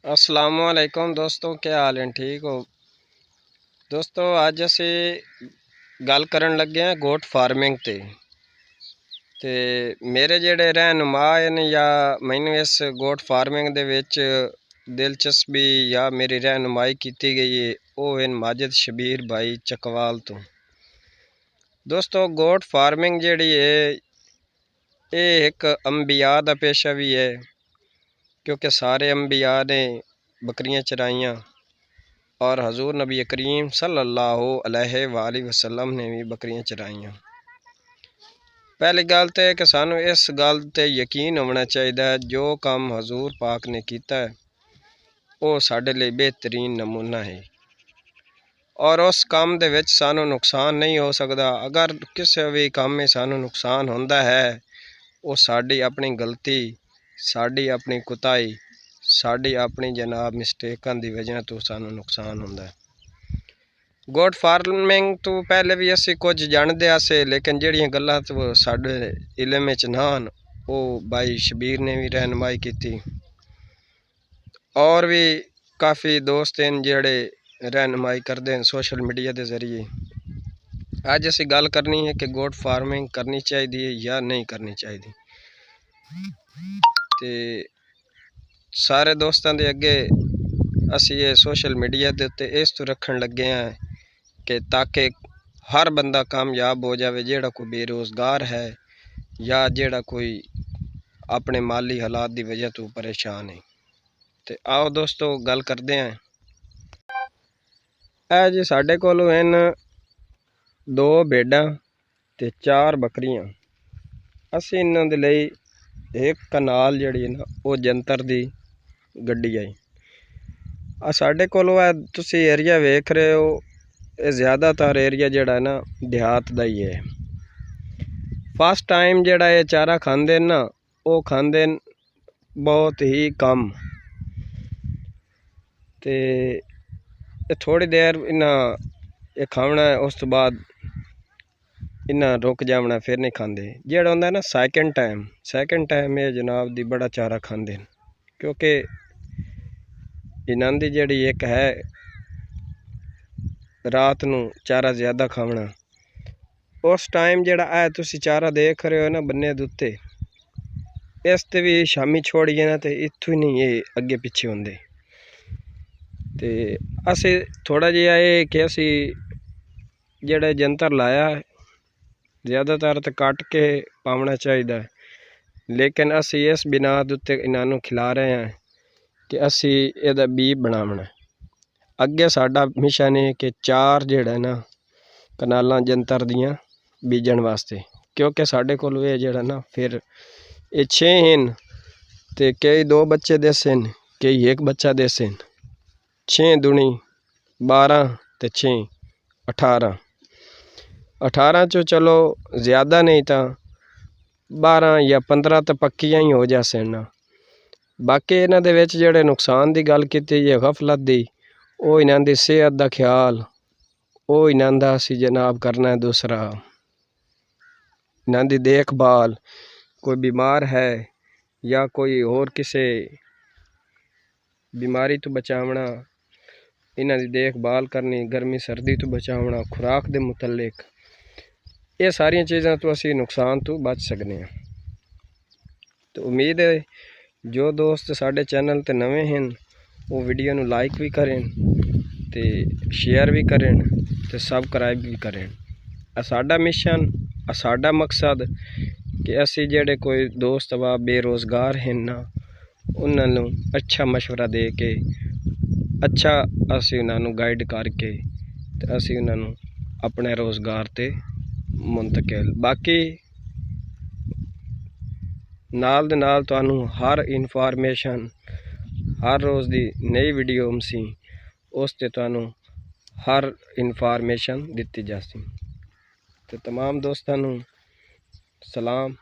असलामुअलैकुम दोस्तों, क्या हाल है? ठीक हो दोस्तों? ਅੱਜ ਅਸੀਂ ਗੱਲ ਕਰਨ ਲੱਗੇ ਹਾਂ ਗੋਟ ਫਾਰਮਿੰਗ ਤੇ ਮੇਰੇ ਜਿਹੜੇ ਰਹਿਨੁਮਾ ਨੇ ਜਾਂ ਮੈਨੂੰ ਇਸ ਗੋਟ ਫਾਰਮਿੰਗ ਦੇ ਵਿੱਚ ਦਿਲਚਸਪੀ ਜਾਂ ਮੇਰੀ ਰਹਿਨੁਮਾਈ ਕੀਤੀ ਗਈ ਹੈ ਉਹ ਹਨ ਮਾजिद शबीर भाई चकवाल ਤੋਂ। दोस्तों गोट फार्मिंग ਜਿਹੜੀ ਹੈ ਇਹ ਇੱਕ अंबिया ਦਾ पेशा भी है क्योंकि सारे अंबिया ने बकरियां चराइयाँ और हजूर नबी करीम सल्लल्लाहु अलैहि वसल्लम ने भी बकरियां चराइयाँ। पहली गल तो है कि सानू इस गल ते यकीन होना चाहिए जो काम हजूर पाक ने किया है वो साडे लिए बेहतरीन नमूना है और उस काम दे विच सानू नुकसान नहीं हो सकता। अगर किसी भी काम में सानू नुकसान होंदा है वो साड़ी अपनी गलती, साड़ी अपनी कुताई, साड़ी अपनी जनाब मिस्टेकां दी वजह तो सानू नुकसान होंदा है। गोट फार्मिंग तो पहले भी असी कुछ जानते आसे लेकिन जड़ियाँ गल्लां तो साडे इलम विच ना हन वो भाई शबीर ने भी रहनुमाई की और भी काफ़ी दोस्त हैं जेड़े रहनुमाई करते हैं सोशल मीडिया के जरिए। अज असी गल करनी है कि गोट फार्मिंग करनी चाहिए या नहीं करनी चाहिए। ते सारे दोस्तों के अगे असी ये सोशल मीडिया के उत्ते इस तो रखन लगे हैं कि ताकि हर बंदा कामयाब हो जाए जेड़ा कोई बेरोज़गार है या जेड़ा कोई अपने माली हालात की वजह तो परेशान है। तो आओ दोस्तों गल करते हैं। ए जी साढ़े कोलों हैं 2 भेडां ते 4 बकरियां। असी इन्हां दे लई एक कनाल जिहड़ी है ना वो जंतर दी गड्डी आई आ साढ़े कोलों है। तुसी एरिया वेख रहे हो ये ज़्यादातर एरिया जिहड़ा है ना देहात दा ही है। फर्स्ट टाइम जिहड़ा ये चारा खांदे ना वो खांदे बहुत ही कम ते थोड़ी देर इन्हां ये खावना है उस तो बाद इन्हां रुक जावना फिर नहीं खाते। जेड़ा होंदा ना सैकेंड टाइम ये जनाब दी बड़ा चारा खांदे क्योंकि इन्हां दी जेड़ी एक है रात नू चारा ज़्यादा खावना। उस टाइम जेड़ा है तुसी चारा देख रहे हो ना बन्ने दे उत्ते इस ते भी शामी छोड़िए ना तो इत्थों ही नहीं ये अगे पिछे होंदे। ते असी थोड़ा जिहा ये कि असी जेड़ा जंतर लाया ज़्यादातर तो कट के पावना चाहिए लेकिन असी इस बिना उत्ते इन्हां खिला रहे हैं कि असी इहदा बी बनावना। अगे साडा मिशन है कि 4 जेड़ा ना कनालां जंतर दियां बीजण वास्ते क्योंकि साडे कोल ये जेड़ा ना फिर ये 6 हैं ते कई 2 बच्चे देसे कई 1 बच्चा देसे। 6 दूनी 12 ते 6 18 चो चलो ज़्यादा नहीं तो 12 या 15 तो पक्कियां ही हो जासे ना। बाकी इन्हां दे विच जेड़े नुकसान की गल की है गफलत दी वो इन्हां दी सेहत दा ख्याल वो इन्हां दा असी जनाब करना है। दूसरा इन्हां दी देखभाल कोई बीमार है या कोई और किसी बीमारी तो बचावना इन्हां दी देखभाल करनी, गर्मी सर्दी तो बचावना, खुराक दे मुतल्लिक ये सारिया चीज़ां तो असी नुकसान तो बच सकते हैं। तो उम्मीद है जो दोस्त साढ़े चैनल ते नवे हैं वो वीडियो नू लाइक भी करें ते शेयर भी करें ते सबसक्राइब भी करें। साडा मिशन साडा मकसद कि असी जेड़े कोई दोस्त वा बेरोज़गार हैं ना उन्होंने अच्छा मशवरा दे के अच्छा असी उन्होंने गाइड करके ते असी उन्होंने अपने रोज़गार ते मुंतकिल। बाकी नाल दे नाल तुहानू हर इन्फॉर्मेशन हर रोज़ दी नई वीडियो सी उस ते तुहानू हर इन्फॉर्मेशन दिती जासी। तो तमाम दोस्तों नू सलाम।